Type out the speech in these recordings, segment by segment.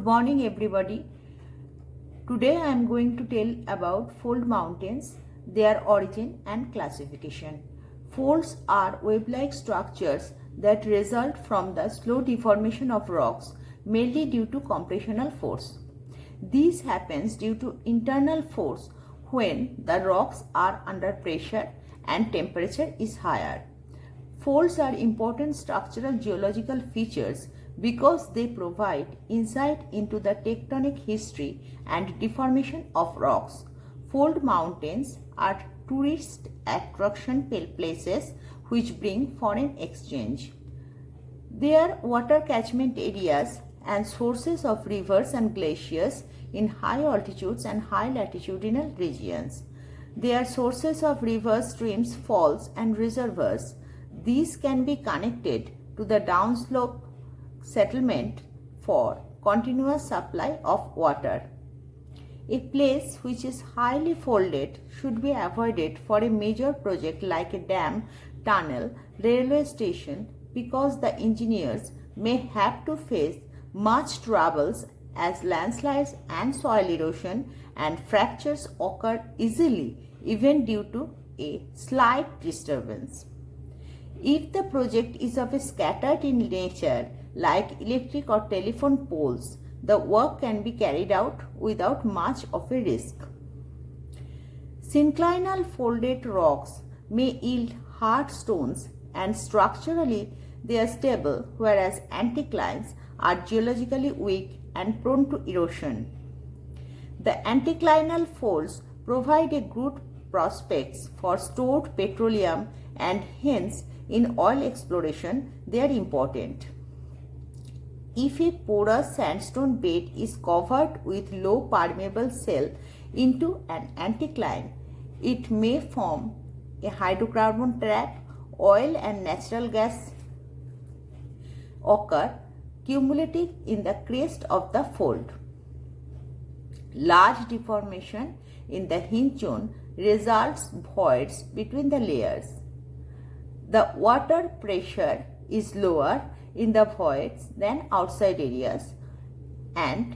morning everybody. Today I am going to tell about fold mountains, their origin and classification. Folds are wave-like structures that result from the slow deformation of rocks, mainly due to compressional force. This happens due to internal force when the rocks are under pressure and temperature is higher. Folds are important structural geological features because they provide insight into the tectonic history and deformation of rocks. Fold mountains are tourist attraction places which bring foreign exchange. They are water catchment areas and sources of rivers and glaciers in high altitudes and high latitudinal regions. They are sources of rivers, streams, falls and reservoirs. These can be connected to the downslope settlement for continuous supply of water. A place which is highly folded should be avoided for a major project like a dam, tunnel, railway station because the engineers may have to face much troubles as landslides and soil erosion and fractures occur easily even due to a slight disturbance. If the project is of a scattered in nature like electric or telephone poles, the work can be carried out without much of a risk. Synclinal folded rocks may yield hard stones and structurally they are stable, whereas anticlines are geologically weak and prone to erosion. The anticlinal folds provide a good prospects for stored petroleum and hence in oil exploration they are important. If a porous sandstone bed is covered with low permeable shell into an anticline, it may form a hydrocarbon trap. Oil and natural gas occur cumulative in the crest of the fold. Large deformation in the hinge zone results voids between the layers. The water pressure is lower in the voids than outside areas and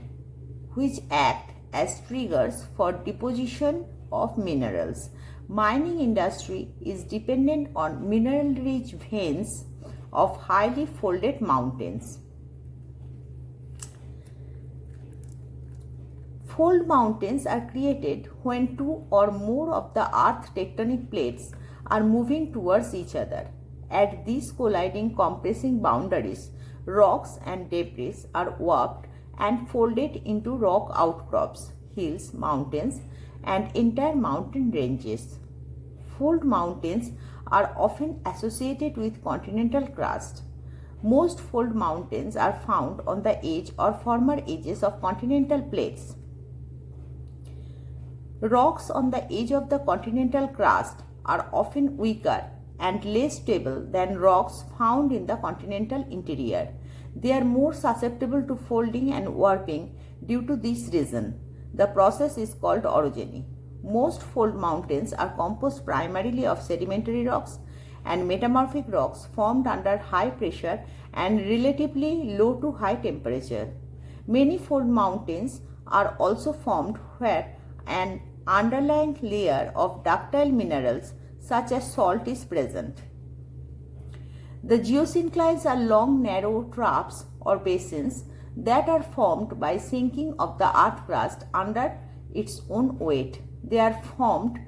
which act as triggers for deposition of minerals. Mining industry is dependent on mineral-rich veins of highly folded mountains. Fold mountains are created when two or more of the earth tectonic plates are moving towards each other. At these colliding compressing boundaries, rocks and debris are warped and folded into rock outcrops, hills, mountains, and entire mountain ranges. Fold mountains are often associated with continental crust. Most fold mountains are found on the edge or former edges of continental plates. Rocks on the edge of the continental crust are often weaker and less stable than rocks found in the continental interior. They are more susceptible to folding and warping due to this reason. The process is called orogeny. Most fold mountains are composed primarily of sedimentary rocks and metamorphic rocks formed under high pressure and relatively low to high temperature. Many fold mountains are also formed where an underlying layer of ductile minerals such as salt is present. The geosynclines are long narrow troughs or basins that are formed by sinking of the earth crust under its own weight. They are formed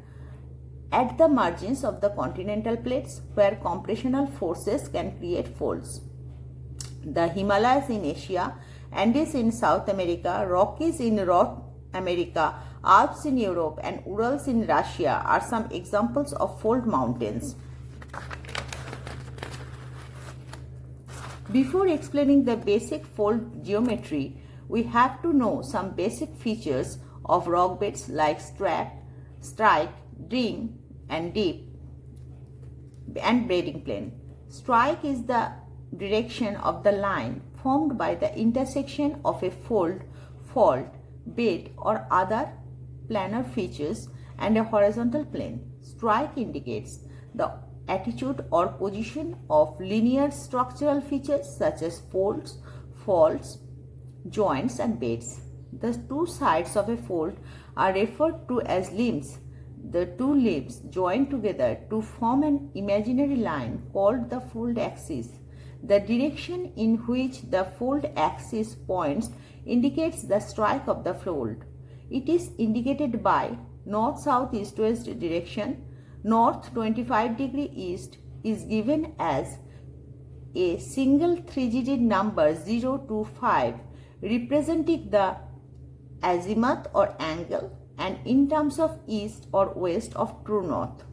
at the margins of the continental plates where compressional forces can create folds. The Himalayas in Asia, Andes in South America, Rockies in North America, Alps in Europe and Urals in Russia are some examples of fold mountains. Before explaining the basic fold geometry, we have to know some basic features of rock beds like strike, ring and dip and bedding plane. Strike is the direction of the line formed by the intersection of a fold, fault, bed or other planar features and a horizontal plane. Strike indicates the attitude or position of linear structural features such as folds, faults, joints and beds. The two sides of a fold are referred to as limbs. The two limbs join together to form an imaginary line called the fold axis. The direction in which the fold axis points indicates the strike of the fold. It is indicated by north, south, east, west direction. North 25 degree east is given as a single three-digit number 0 to 5 representing the azimuth or angle, and in terms of east or west of true north.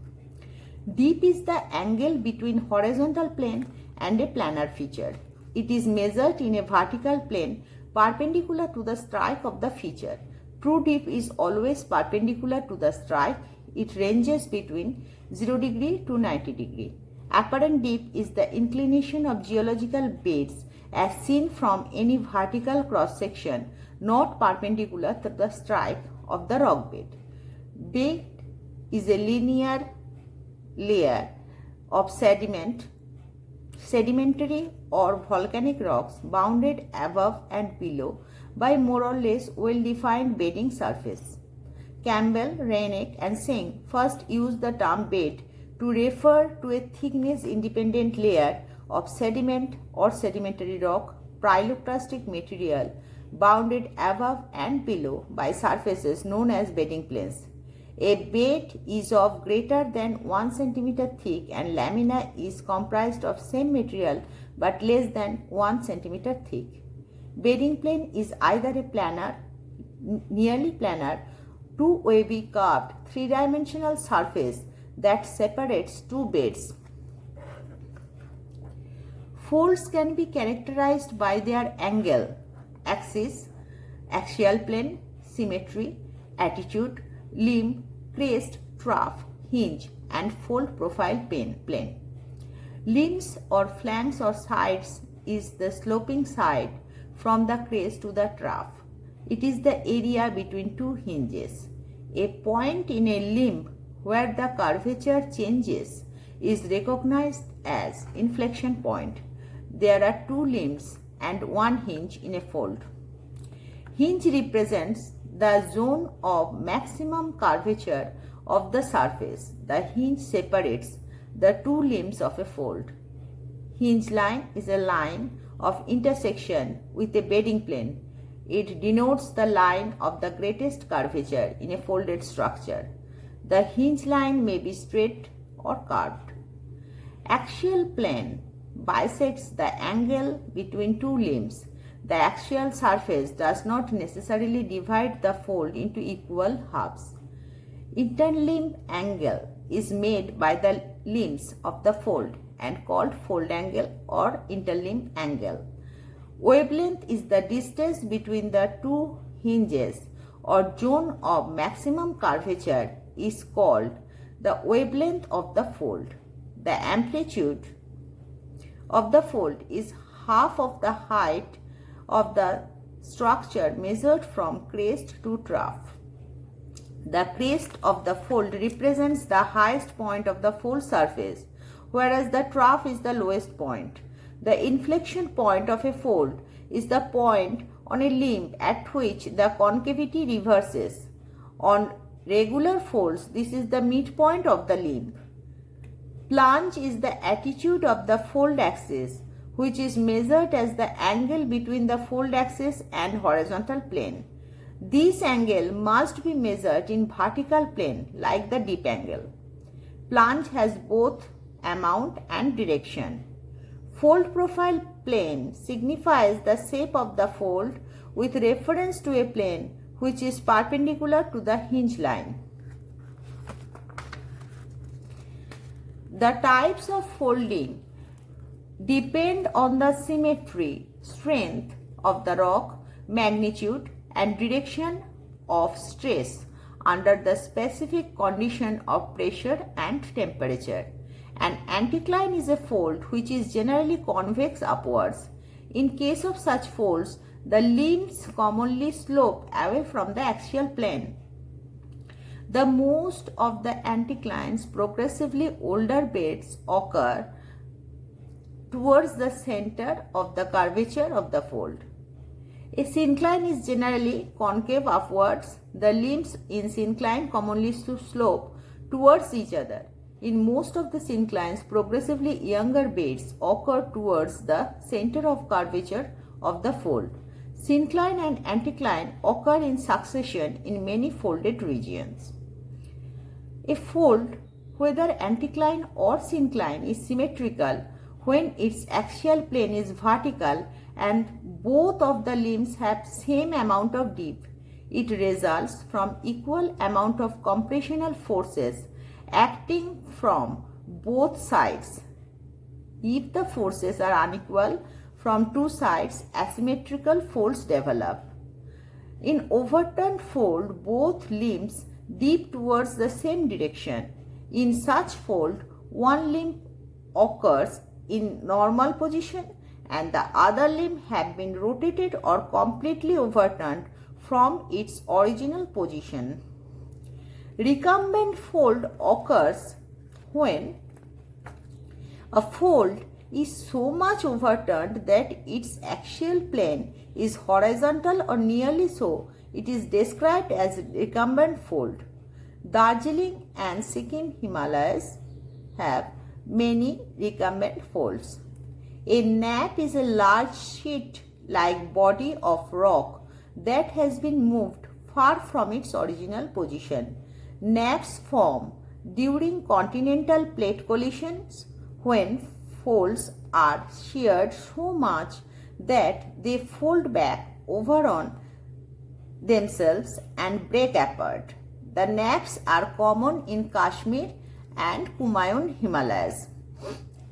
Dip is the angle between horizontal plane and a planar feature. It is measured in a vertical plane perpendicular to the strike of the feature. True dip is always perpendicular to the strike. It ranges between 0 degree to 90 degree. Apparent dip is the inclination of geological beds as seen from any vertical cross section not perpendicular to the strike of the rock bed. Bed is a linear layer of sedimentary or volcanic rocks bounded above and below by more or less well-defined bedding surface. Campbell, Reinach and Singh first used the term bed to refer to a thickness-independent layer of sediment or sedimentary rock, pyroclastic material bounded above and below by surfaces known as bedding planes. A bed is of greater than 1 cm thick and lamina is comprised of same material but less than 1 cm thick. Bedding plane is either a planar, nearly planar, two wavy curved three-dimensional surface that separates two beds. Folds can be characterized by their angle, axis, axial plane, symmetry, attitude, limb, crest, trough, hinge and fold profile plane. Limbs or flanks or sides is the sloping side from the crest to the trough. It is the area between two hinges. A point in a limb where the curvature changes is recognized as inflection point. There are two limbs and one hinge in a fold. Hinge represents the zone of maximum curvature of the surface. The hinge separates the two limbs of a fold. Hinge line is a line of intersection with a bedding plane. It denotes the line of the greatest curvature in a folded structure. The hinge line may be straight or curved. Axial plane bisects the angle between two limbs. The axial surface does not necessarily divide the fold into equal halves. Interlimb angle is made by the limbs of the fold and called fold angle or interlimb angle. Wavelength is the distance between the two hinges or zone of maximum curvature is called the wavelength of the fold. The amplitude of the fold is half of the height of the structure measured from crest to trough. The crest of the fold represents the highest point of the fold surface, whereas the trough is the lowest point. The inflection point of a fold is the point on a limb at which the concavity reverses. On regular folds, this is the midpoint of the limb. Plunge is the attitude of the fold axis, which is measured as the angle between the fold axis and horizontal plane. This angle must be measured in vertical plane like the dip angle. Plunge has both amount and direction. Fold profile plane signifies the shape of the fold with reference to a plane which is perpendicular to the hinge line. The types of folding depend on the symmetry, strength of the rock, magnitude and direction of stress under the specific condition of pressure and temperature. An anticline is a fold which is generally convex upwards. In case of such folds, the limbs commonly slope away from the axial plane. The most of the anticlines, progressively older beds occur towards the center of the curvature of the fold. A syncline is generally concave upwards. The limbs in syncline commonly slope towards each other. In most of the synclines, progressively younger beds occur towards the center of curvature of the fold. Syncline and anticline occur in succession in many folded regions. A fold, whether anticline or syncline, is symmetrical when its axial plane is vertical and both of the limbs have same amount of depth. It results from equal amount of compressional forces acting from both sides. If the forces are unequal from two sides, asymmetrical folds develop. In overturned fold, both limbs dip towards the same direction. In such fold, one limb occurs in normal position and the other limb had been rotated or completely overturned from its original position. Recumbent fold occurs when a fold is so much overturned that its axial plane is horizontal or nearly so. It is described as recumbent fold. Darjeeling and Sikkim Himalayas have many recumbent folds. A nappe is a large sheet-like body of rock that has been moved far from its original position. Nappes form during continental plate collisions when folds are sheared so much that they fold back over on themselves and break apart. The nappes are common in Kashmir and Kumaon Himalayas.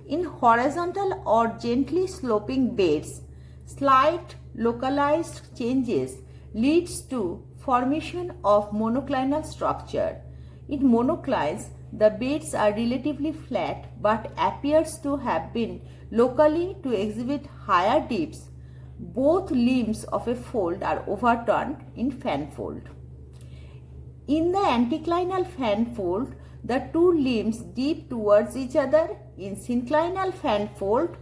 In horizontal or gently sloping beds, slight localized changes leads to formation of monoclinal structure. In monoclines, the beds are relatively flat but appears to have been locally to exhibit higher dips. Both limbs of a fold are overturned in fan fold. In the anticlinal fan fold, the two limbs dip towards each other. In synclinal fan fold,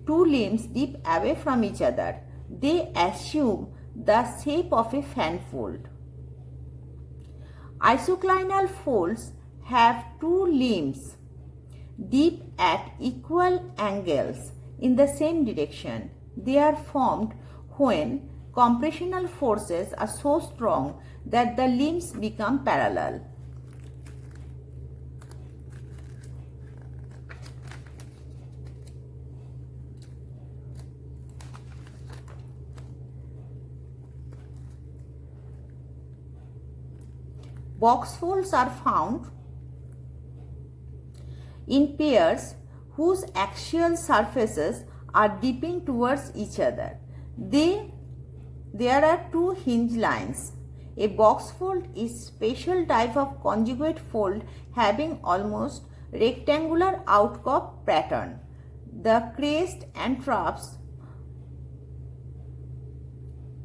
two limbs dip away from each other. They assume the shape of a fan fold. Isoclinal folds have two limbs dip at equal angles in the same direction. They are formed when compressional forces are so strong that the limbs become parallel. Box folds are found in pairs whose axial surfaces are dipping towards each other. There are two hinge lines. A box fold is special type of conjugate fold having almost rectangular outcrop pattern. The crest and troughs.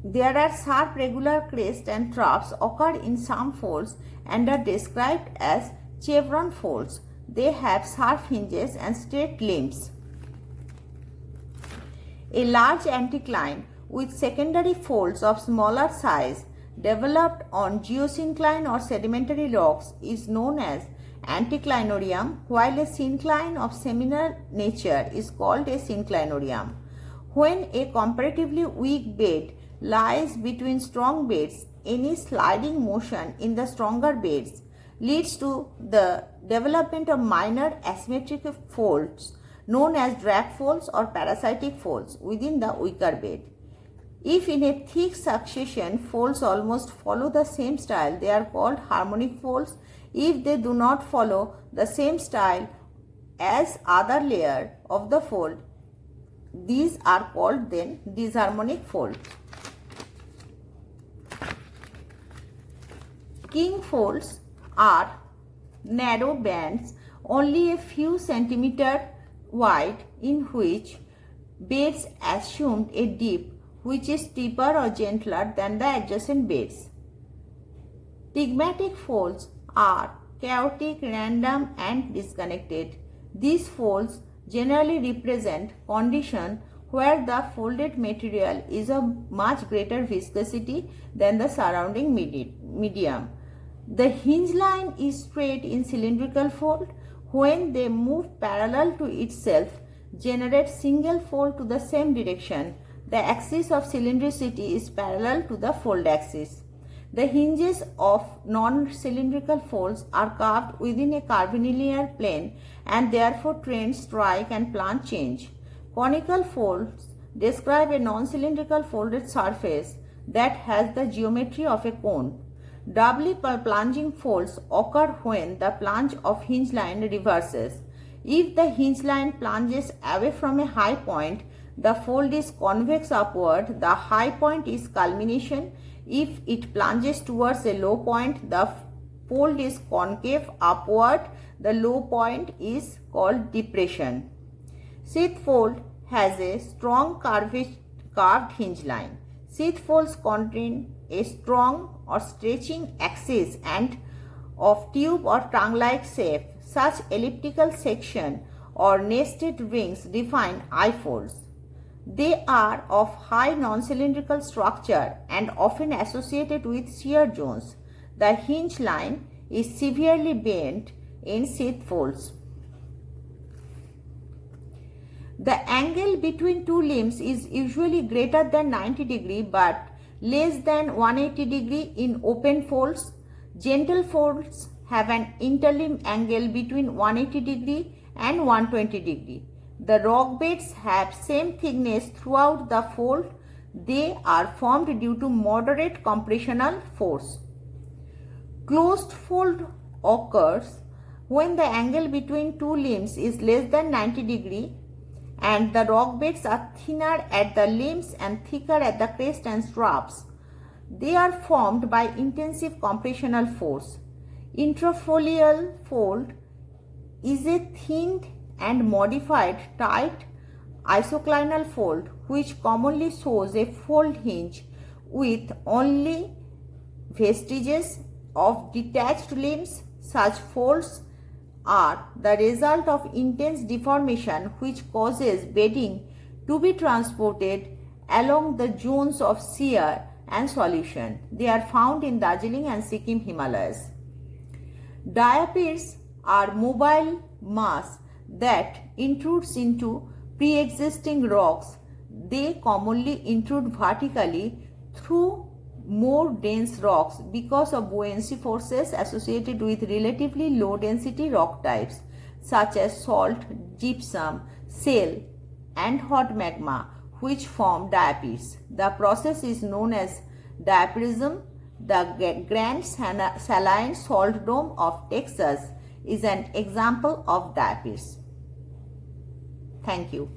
There are sharp regular crests and troughs occur in some folds and are described as chevron folds. They have sharp hinges and straight limbs. A large anticline with secondary folds of smaller size developed on geosyncline or sedimentary rocks is known as anticlinorium, while a syncline of similar nature is called a synclinorium. When a comparatively weak bed lies between strong beds, any sliding motion in the stronger beds leads to the development of minor asymmetric folds known as drag folds or parasitic folds within the weaker bed. If in a thick succession folds almost follow the same style, they are called harmonic folds. If they do not follow the same style as other layer of the fold, these are called then disharmonic folds. King folds are narrow bands only a few centimeters wide in which beds assumed a dip which is steeper or gentler than the adjacent beds. Tigmatic folds are chaotic, random and disconnected. These folds generally represent conditions where the folded material is of much greater viscosity than the surrounding medium. The hinge line is straight in cylindrical fold. When they move parallel to itself, generate single fold to the same direction. The axis of cylindricity is parallel to the fold axis. The hinges of non-cylindrical folds are curved within a curvilinear plane and therefore trend, strike and plunge change. Conical folds describe a non-cylindrical folded surface that has the geometry of a cone. Doubly plunging folds occur when the plunge of hinge line reverses. If the hinge line plunges away from a high point, the fold is convex upward, the high point is culmination. If it plunges towards a low point, the fold is concave upward, the low point is called depression. Sheath fold has a strong curved hinge line. Sheath folds contain a strong or stretching axis and of tube or tongue-like shape. Such elliptical section or nested rings define eye folds. They are of high non-cylindrical structure and often associated with shear zones. The hinge line is severely bent in sheath folds. The angle between two limbs is usually greater than 90 degree but less than 180 degree in open folds. Gentle folds have an interlimb angle between 180 degree and 120 degree. The rock beds have same thickness throughout the fold. They are formed due to moderate compressional force. Closed fold occurs when the angle between two limbs is less than 90 degree and the rock beds are thinner at the limbs and thicker at the crest and straps. They are formed by intensive compressional force. Intrafolial fold is a thinned and modified tight isoclinal fold which commonly shows a fold hinge with only vestiges of detached limbs. Such folds are the result of intense deformation which causes bedding to be transported along the zones of shear and solution. They are found in Darjeeling and Sikkim Himalayas. Diapirs are mobile mass that intrudes into pre-existing rocks. They commonly intrude vertically through more dense rocks because of buoyancy forces associated with relatively low density rock types such as salt, gypsum, shale and hot magma which form diapirs. The process is known as Diapirism. The Grand Saline Salt Dome of Texas is an example of diapirs. Thank you.